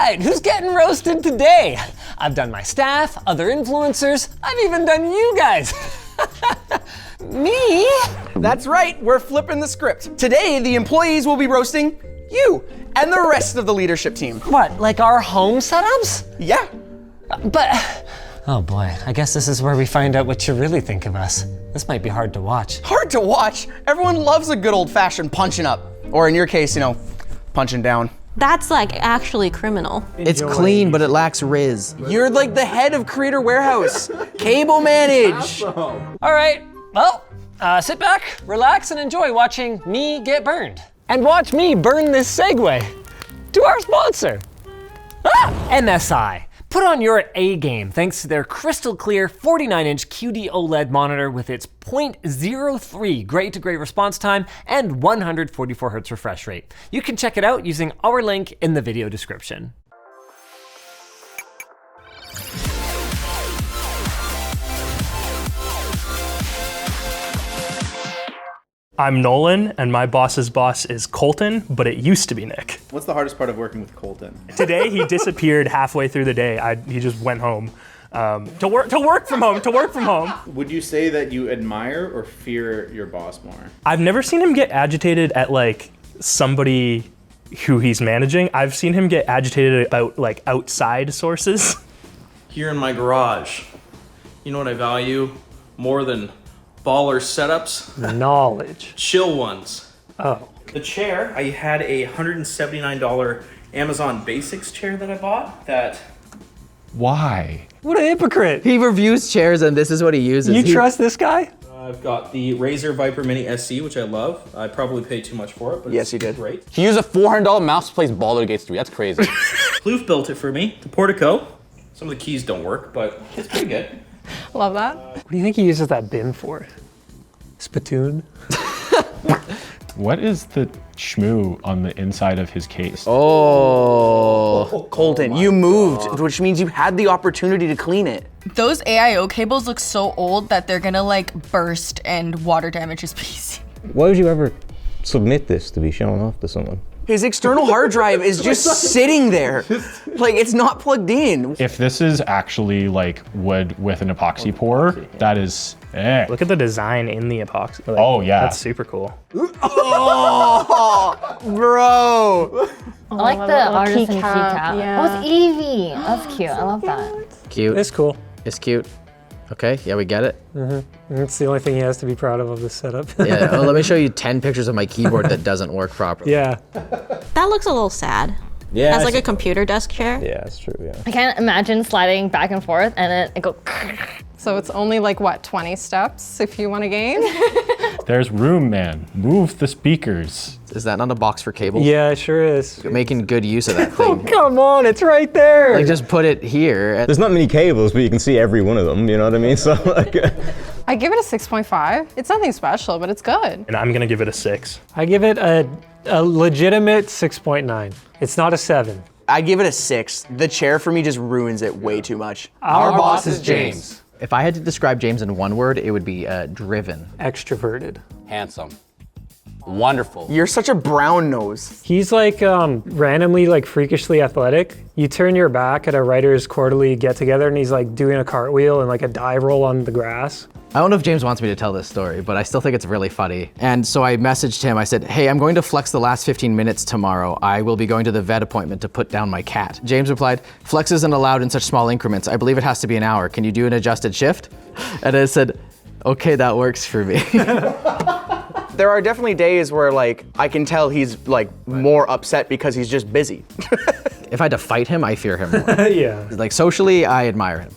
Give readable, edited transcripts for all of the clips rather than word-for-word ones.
right, who's getting roasted today? I've done my staff, other influencers, I've even done you guys. Me? That's right, we're flipping the script. Today, the employees will be roasting you and the rest of the leadership team. What, like our home setups? Yeah. But, oh boy, I guess this is where we find out what you really think of us. This might be hard to watch. Hard to watch? Everyone loves a good old-fashioned punching up. Or in your case, punching down. That's like actually criminal. It's clean, but it lacks Riz. You're like the head of Creator Warehouse. Cable manage. All right, well, sit back, relax, and enjoy watching me get burned. And watch me burn this segue to our sponsor, MSI. Put on your A game thanks to their crystal clear 49-inch QD OLED monitor with its 0.03 gray to gray response time and 144 Hz refresh rate. You can check it out using our link in the video description. I'm Nolan, and my boss's boss is Colton, but it used to be Nick. What's the hardest part of working with Colton? Today, he disappeared halfway through the day. He just went home to work from home. Would you say that you admire or fear your boss more? I've never seen him get agitated at like somebody who he's managing. I've seen him get agitated about like outside sources. Here in my garage, you know what I value more than baller setups? Knowledge. Chill ones. Oh. The chair, I had a $179 Amazon Basics chair that I bought that... Why? What a hypocrite. He reviews chairs and this is what he uses. You trust this guy? I've got the Razer Viper Mini SC, which I love. I probably paid too much for it, but yes, you did. Great. He used a $400 mouse to play Baldur's Gate 3. That's crazy. Kloof built it for me. The Portico. Some of the keys don't work, but it's pretty good. Love that. What do you think he uses that bin for? Spittoon? What is the shmoo on the inside of his case? Oh, Colton, you moved, which means you had the opportunity to clean it. Those AIO cables look so old that they're gonna like burst and water damage his PC. Why would you ever submit this to be shown off to someone? His external hard drive is just sitting there. Like, it's not plugged in. If this is actually like wood with an epoxy pour, that is Look at the design in the epoxy. Like, oh yeah. That's super cool. Oh, bro. I like the artisan keycap. Yeah. Oh, it's Eevee. That's cute. I love that. Cute. It's cool. It's cute. Okay, yeah, we get it. It's the only thing he has to be proud of this setup. Yeah, well, let me show you 10 pictures of my keyboard that doesn't work properly. Yeah. That looks a little sad. Yeah. As like a computer desk chair. Yeah, that's true, yeah. I can't imagine sliding back and forth and then it go. So it's only like what, 20 steps if you want to game? There's room, man. Move the speakers. Is that not a box for cables? Yeah, it sure is. You're making good use of that Oh, thing. come on, it's right there. Like, just put it here. There's not many cables, but you can see every one of them, you know what I mean? So, like, I give it a 6.5. It's nothing special, but it's good. And I'm gonna give it a 6. I give it a legitimate 6.9. It's not a 7. I give it a 6. The chair for me just ruins it way too much. Our boss is James. If I had to describe James in one word, it would be driven. Extroverted. Handsome. Wonderful. You're such a brown nose. He's like randomly like freakishly athletic. You turn your back at a writer's quarterly get together and he's like doing a cartwheel and like a dive roll on the grass. I don't know if James wants me to tell this story, but I still think it's really funny. And so I messaged him, I said, hey, I'm going to flex the last 15 minutes tomorrow. I will be going to the vet appointment to put down my cat. James replied, flex isn't allowed in such small increments. I believe it has to be an hour. Can you do an adjusted shift? And I said, okay, that works for me. There are definitely days where like, I can tell he's like more upset because he's just busy. If I had to fight him, I fear him more. Yeah. Like socially, I admire him.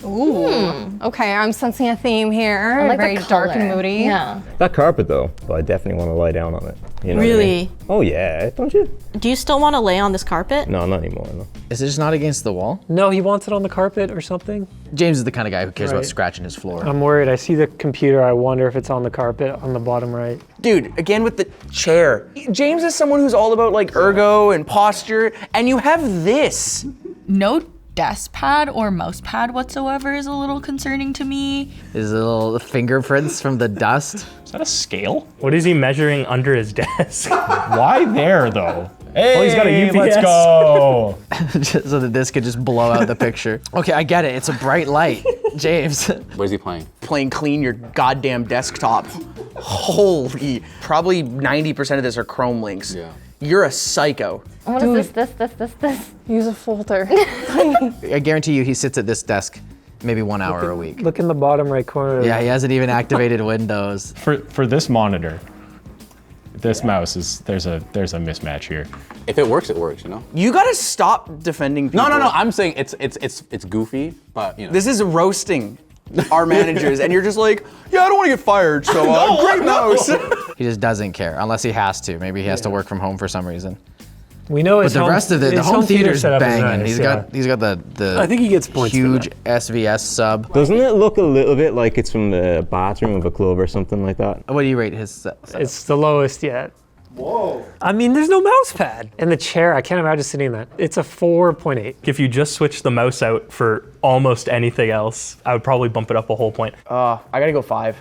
Ooh. Okay, I'm sensing a theme here. I like very the dark and color. moody. Yeah. that carpet though, I definitely want to lie down on it. You know what I Really? mean? Oh yeah, don't you? Do you still want to lay on this carpet? No, not anymore, no. Is it just not against the wall? No, he wants it on the carpet or something. James is the kind of guy who cares about Right. scratching his floor. I'm worried. I see the computer. I wonder if it's on the carpet on the bottom right. Dude, again with the chair. James is someone who's all about like ergo and posture, and you have this. No desk pad or mouse pad whatsoever is a little concerning to me. His little fingerprints from the dust. Is that a scale? What is he measuring under his desk? Why there though? Hey, he's got a UPS. let's go. So that this could just blow out the picture. Okay, I get it. It's a bright light. James. What is he playing? Playing clean your goddamn desktop. Holy, probably 90% of this are Chrome links. Yeah. You're a psycho. What is this? Use a folder. I guarantee you he sits at this desk maybe 1 hour a week. Look in the bottom right corner. Yeah, he hasn't even activated Windows. For this monitor, this mouse is there's a mismatch here. If it works, you know? You gotta stop defending people. No. I'm saying it's goofy, but you know. This is roasting our managers, and you're just like, yeah, I don't want to get fired, so great mouse. He just doesn't care unless he has to. Maybe he has to work from home for some reason. We know But his the home, rest of the his home theater's setup is banging. nice, He's got the I think he gets points for huge that. SVS sub. Doesn't it look a little bit like it's from the bathroom of a club or something like that? What do you rate his setup? It's the lowest yet. Whoa. I mean, there's no mouse pad. And the chair, I can't imagine sitting in that. It's a 4.8. If you just switch the mouse out for almost anything else, I would probably bump it up a whole point. I gotta go 5.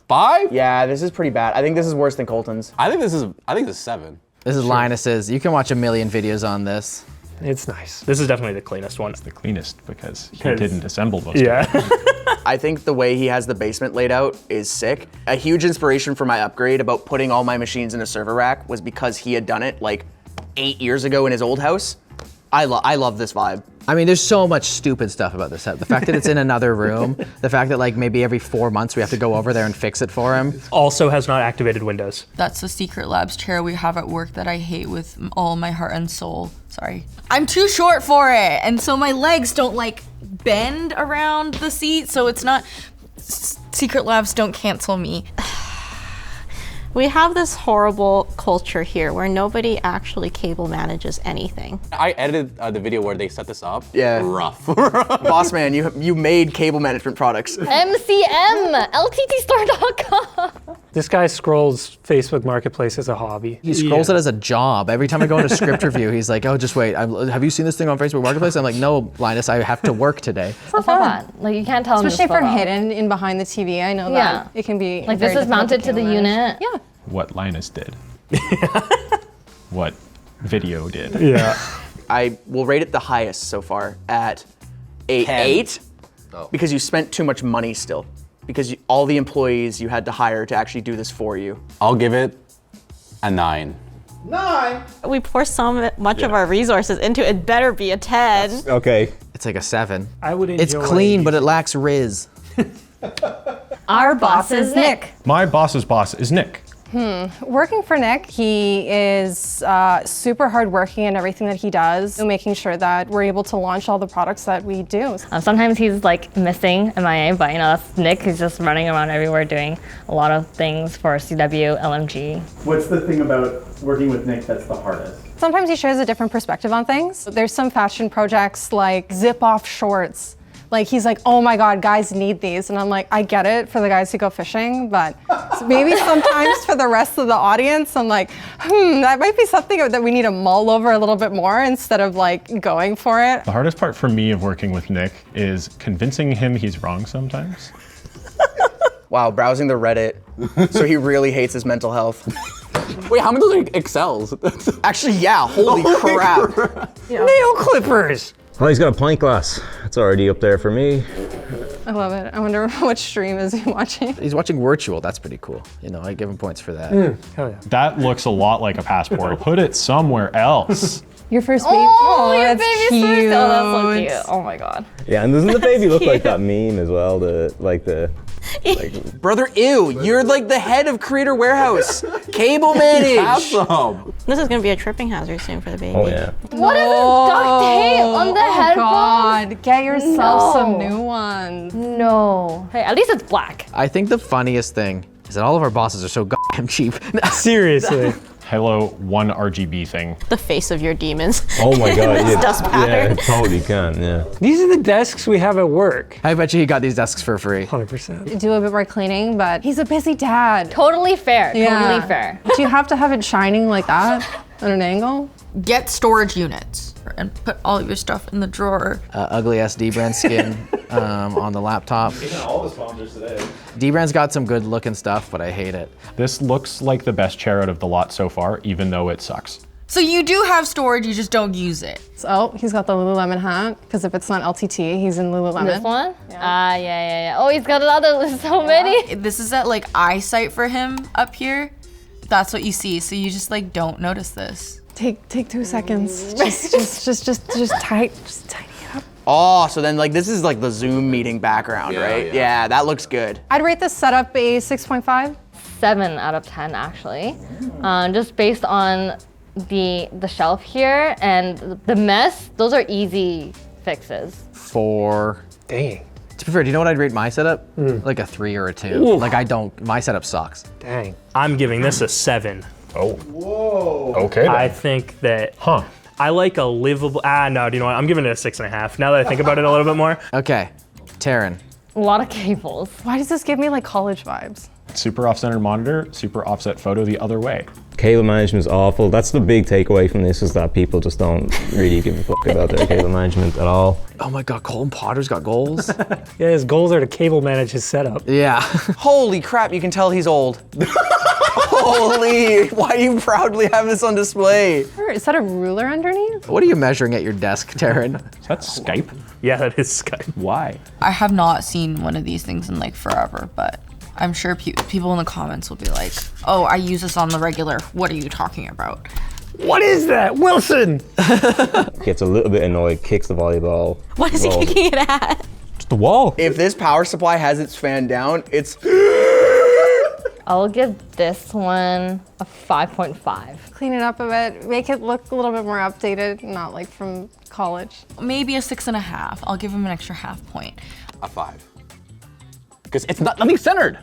5? Yeah, this is pretty bad. I think this is worse than Colton's. I think this is 7. This is Linus's. You can watch a million videos on this. It's nice. This is definitely the cleanest one. It's the cleanest because he didn't assemble most of it. Yeah. I think the way he has the basement laid out is sick. A huge inspiration for my upgrade about putting all my machines in a server rack was because he had done it like 8 years ago in his old house. I love this vibe. I mean, there's so much stupid stuff about this set. The fact that it's in another room, the fact that like maybe every 4 months we have to go over there and fix it for him. Also has not activated Windows. That's the Secret Labs chair we have at work that I hate with all my heart and soul. Sorry. I'm too short for it, and so my legs don't like bend around the seat, so it's not. Secret Labs don't cancel me. We have this horrible culture here where nobody actually cable manages anything. I edited the video where they set this up. Yeah. Rough. Boss man, you made cable management products. MCM, LTTstore.com. This guy scrolls Facebook Marketplace as a hobby. He scrolls it as a job. Every time I go into script review, he's like, oh, just wait. Have you seen this thing on Facebook Marketplace? I'm like, no, Linus, I have to work today. So fun. Like you can't tell him Especially this for photo. hidden in behind the TV. I know that it can be Like this is mounted to the unit. Yeah. What Linus did. What video did. Yeah. I will rate it the highest so far at a 8 because you spent too much money still. Because all the employees you had to hire to actually do this for you. I'll give it a 9. 9? We pour so much of our resources into it. It better be a 10. Okay. It's like a 7. I would enjoy It's clean, but it lacks Riz. Our boss is Nick. My boss's boss is Nick. Working for Nick, he is super hardworking in everything that he does, making sure that we're able to launch all the products that we do. Sometimes he's like missing MIA, but you know, that's Nick. He's just running around everywhere doing a lot of things for CW, LMG. What's the thing about working with Nick that's the hardest? Sometimes he shares a different perspective on things. There's some fashion projects like zip-off shorts. Like he's like, oh my God, guys need these. And I'm like, I get it for the guys who go fishing, but maybe sometimes for the rest of the audience, I'm like, that might be something that we need to mull over a little bit more instead of like going for it. The hardest part for me of working with Nick is convincing him he's wrong sometimes. Wow, browsing the Reddit. So he really hates his mental health. Wait, how many of those are Excels? Actually, yeah, holy crap. Nail clippers! Well, he's got a pint glass. It's already up there for me. I love it. I wonder what stream is he watching? He's watching Virtual. That's pretty cool. You know, I give him points for that. Hell yeah. That looks a lot like a passport. Put it somewhere else. Your first baby? Oh, your that's baby's cute. first. Oh, that's so cute. Oh my God. Yeah, and doesn't the baby look like that meme as well? Brother, ew, you're like the head of Creator Warehouse. Cable manage. Awesome. This is gonna be a tripping hazard soon for the baby. Oh yeah. What is this duct tape on the headphones? God, get yourself No. some new ones. No. Hey, at least it's black. I think the funniest thing is that all of our bosses are so goddamn cheap. Seriously. Hello, one RGB thing. The face of your demons. Oh my God. It's dust pattern. Yeah, totally can, yeah. These are the desks we have at work. I bet you he got these desks for free. 100%. Do a bit more cleaning, but he's a busy dad. Totally fair. Yeah. Totally fair. Do you have to have it shining like that at an angle? Get storage units and put all of your stuff in the drawer. Ugly ass D-Brand skin on the laptop. All the sponsors today. D-Brand's got some good looking stuff, but I hate it. This looks like the best chair out of the lot so far, even though it sucks. So you do have storage, you just don't use it. Oh, he's got the Lululemon hat, because if it's not LTT, he's in Lululemon. This one? Yeah. Oh, he's got another, so many. This is that like eyesight for him up here. That's what you see, so you just like don't notice this. Take 2 seconds. Just tidy up. Oh, so then like this is like the Zoom meeting background, right? Yeah, that looks good. I'd rate this setup a 6.5. 7 out of 10 actually. Just based on the shelf here and the mess, those are easy fixes. 4. Dang. To be fair, do you know what I'd rate my setup? Like a 3 or a 2. Ooh. Like my setup sucks. Dang. I'm giving this a 7. Oh. Whoa. Okay. I think that, I like a livable, no, do you know what? I'm giving it a 6.5. Now that I think about it a little bit more. Okay, Terren. A lot of cables. Why does this give me like college vibes? Super off-center monitor, super offset photo the other way. Cable management is awful. That's the big takeaway from this, is that people just don't really give a fuck about their cable management at all. Oh my God, Colton Potter's got goals. Yeah, his goals are to cable manage his setup. Yeah. Holy crap, you can tell he's old. Holy, why do you proudly have this on display? Is that a ruler underneath? What are you measuring at your desk, Terren? Is that Skype? Yeah, that is Skype. Why? I have not seen one of these things in like forever, but I'm sure people in the comments will be like, oh, I use this on the regular. What are you talking about? What is that, Wilson? Gets a little bit annoyed, kicks the volleyball. What is he rolls. kicking it at? Just the wall. If this power supply has its fan down, it's... I'll give this one a 5.5. Clean it up a bit, make it look a little bit more updated, not like from college. Maybe a 6.5. I'll give him an extra half point. A 5. Because it's nothing centered.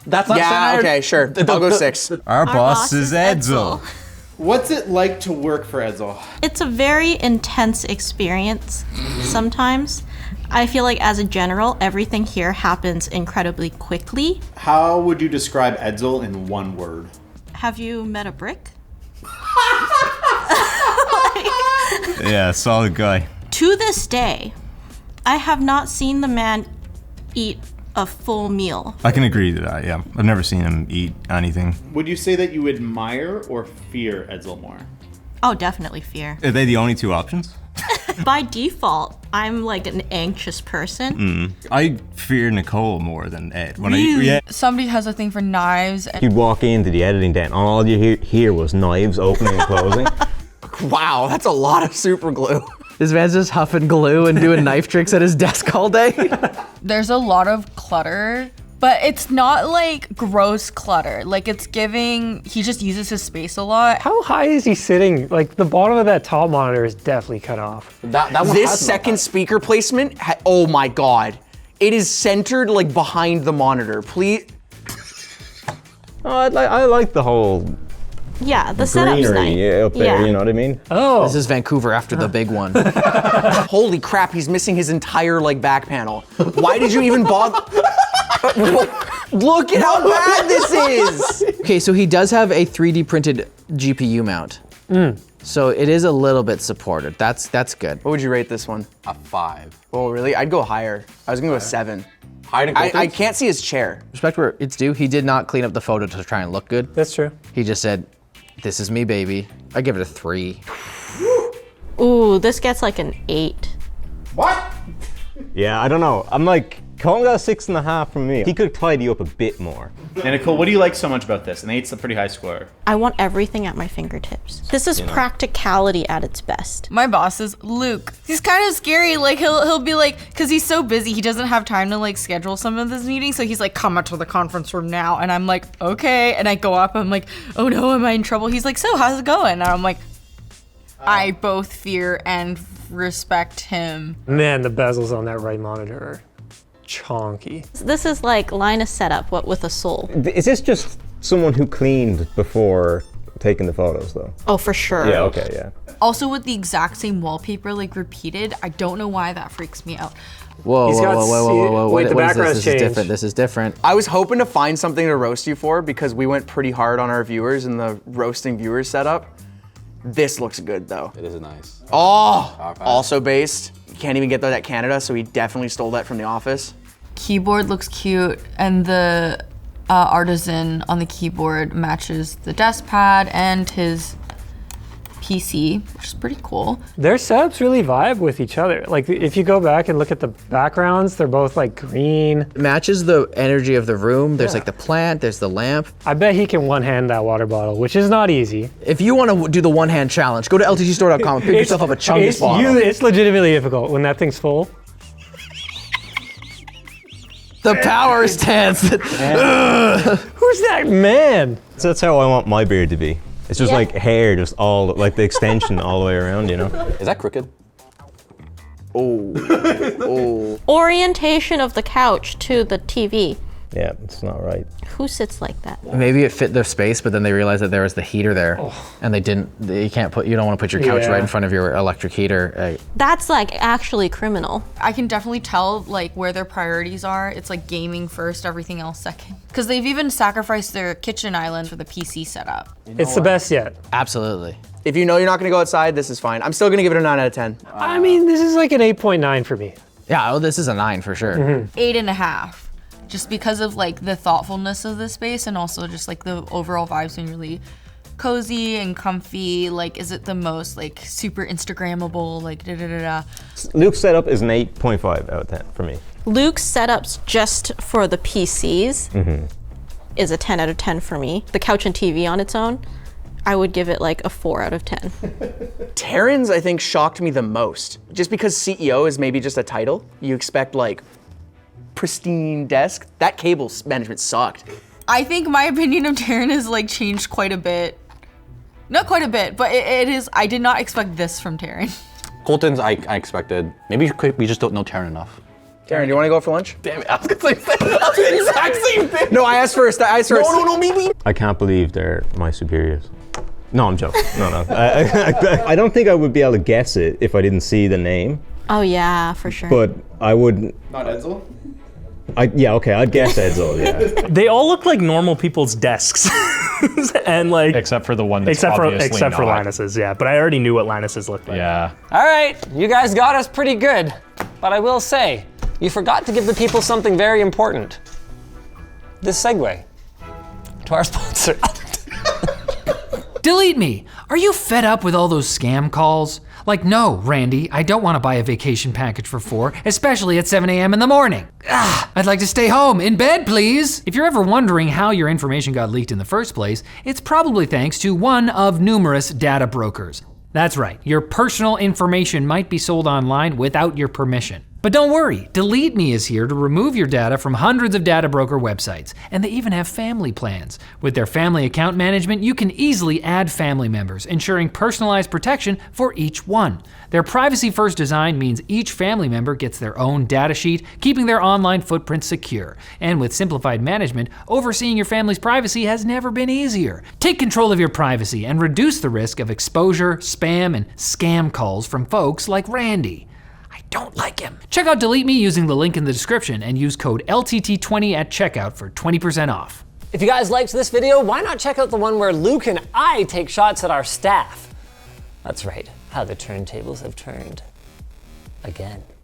That's not Yeah, centered. okay, sure. I'll go 6. Our boss is Edzel. What's it like to work for Edzel? It's a very intense experience sometimes. I feel like as a general, everything here happens incredibly quickly. How would you describe Edzel in one word? Have you met a brick? Yeah, solid guy. To this day, I have not seen the man eat a full meal. I can agree to that, yeah. I've never seen him eat anything. Would you say that you admire or fear Edzel more? Oh, definitely fear. Are they the only two options? By default, I'm like an anxious person. I fear Nicole more than Ed. When Really? Somebody has a thing for knives. You'd walk into the editing den, and all you hear was knives opening and closing. Wow, that's a lot of super glue. This man's just huffing glue and doing knife tricks at his desk all day. There's a lot of clutter, but it's not like gross clutter. Like it's giving, he just uses his space a lot. How high is he sitting? Like the bottom of that top monitor is definitely cut off. That one This has second speaker placement, oh my God. It is centered like behind the monitor. Please. Oh, I like the whole Yeah, the setup's greenery nice. up there, you know what I mean? Oh. This is Vancouver after the big one. Holy crap, he's missing his entire like back panel. Why did you even bother? Look at how bad this is. Okay, so he does have a 3D printed GPU mount. So it is a little bit supported. That's good. What would you rate this one? A 5. Oh, really? I'd go higher. I was gonna go 7. Higher than I can't see his chair. Respect where it's due. He did not clean up the photo to try and look good. That's true. He just said, "This is me, baby." I give it a 3. Ooh, this gets like an 8. What? Yeah, I don't know. I'm like, Colton got a 6.5 from me. He could tidy up a bit more. And Nicole, what do you like so much about this? And 8's a pretty high score. I want everything at my fingertips. This is practicality at its best. My boss is Luke. He's kind of scary. Like he'll be like, cause he's so busy, he doesn't have time to like schedule some of this meetings. So he's like, come up to the conference room now. And I'm like, okay. And I go up, I'm like, oh no, am I in trouble? He's like, so how's it going? And I'm like, I both fear and respect him. Man, the bezels on that right monitor are chonky. This is like Linus setup, what with a soul. Is this just someone who cleaned before taking the photos, though? Oh, for sure. Yeah, okay, yeah. Also with the exact same wallpaper, like repeated, I don't know why that freaks me out. Whoa, He's whoa, got whoa, whoa, whoa, whoa. wait, the What is background's this? This is changed. different. This is different. I was hoping to find something to roast you for because we went pretty hard on our viewers in the roasting viewers setup. This looks good though. It is nice. Oh, also based. You can't even get that at Canada, so he definitely stole that from The Office. Keyboard looks cute, and the artisan on the keyboard matches the desk pad and his PC, which is pretty cool. Their setups really vibe with each other. Like if you go back and look at the backgrounds, they're both like green. Matches the energy of the room. There's like the plant, there's the lamp. I bet he can one-hand that water bottle, which is not easy. If you want to do the one-hand challenge, go to lttstore.com and pick yourself up a Chungus bottle. It's legitimately difficult when that thing's full. The power stance. Who's that man? So that's how I want my beard to be. It's just like hair, just all, like the extension all the way around, you know? Is that crooked? Oh. Orientation of the couch to the TV. Yeah, it's not right. Who sits like that? Maybe it fit their space, but then they realized that there was the heater there, and you don't want to put your couch right in front of your electric heater. That's like actually criminal. I can definitely tell like where their priorities are. It's like gaming first, everything else second. Because they've even sacrificed their kitchen island for the PC setup. It's the best yet. Absolutely. If you know you're not gonna go outside, this is fine. I'm still gonna give it a 9 out of 10. I mean, this is like an 8.9 for me. Yeah, this is a 9 for sure. 8.5. Just because of like the thoughtfulness of the space and also just like the overall vibes being really cozy and comfy. Like, is it the most like super Instagrammable, like da-da-da-da? Luke's setup is an 8.5 out of 10 for me. Luke's setups just for the PCs is a 10 out of 10 for me. The couch and TV on its own, I would give it like a 4 out of 10. Terren's, I think, shocked me the most. Just because CEO is maybe just a title, you expect like pristine desk. That cable management sucked. I think my opinion of Terren has like changed quite a bit. Not quite a bit, but it is. I did not expect this from Terren. Colton's, I expected. Maybe we just don't know Terren enough. Terren, do you want to go out for lunch? Damn it, I was gonna say the exact same thing. No, I asked first. No, me. I can't believe they're my superiors. No, I'm joking. No. I don't think I would be able to guess it if I didn't see the name. Oh yeah, for sure. But I would. Not Edzel? Yeah, okay, I'd guess Edzel, yeah. They all look like normal people's desks. And like except for the one that's except obviously for not. Linus's, yeah. But I already knew what Linus's looked like. Yeah. All right, you guys got us pretty good. But I will say, you forgot to give the people something very important. This segue to our sponsor. Delete me. Are you fed up with all those scam calls? Like, no, Randy, I don't want to buy a vacation package for 4, especially at 7 a.m. in the morning. I'd like to stay home, in bed, please. If you're ever wondering how your information got leaked in the first place, it's probably thanks to one of numerous data brokers. That's right, your personal information might be sold online without your permission. But don't worry, Delete Me is here to remove your data from hundreds of data broker websites, and they even have family plans. With their family account management, you can easily add family members, ensuring personalized protection for each one. Their privacy-first design means each family member gets their own data sheet, keeping their online footprint secure. And with simplified management, overseeing your family's privacy has never been easier. Take control of your privacy and reduce the risk of exposure, spam, and scam calls from folks like Randy. Don't like him. Check out Delete Me using the link in the description and use code LTT20 at checkout for 20% off. If you guys liked this video, why not check out the one where Luke and I take shots at our staff? That's right, how the turntables have turned again.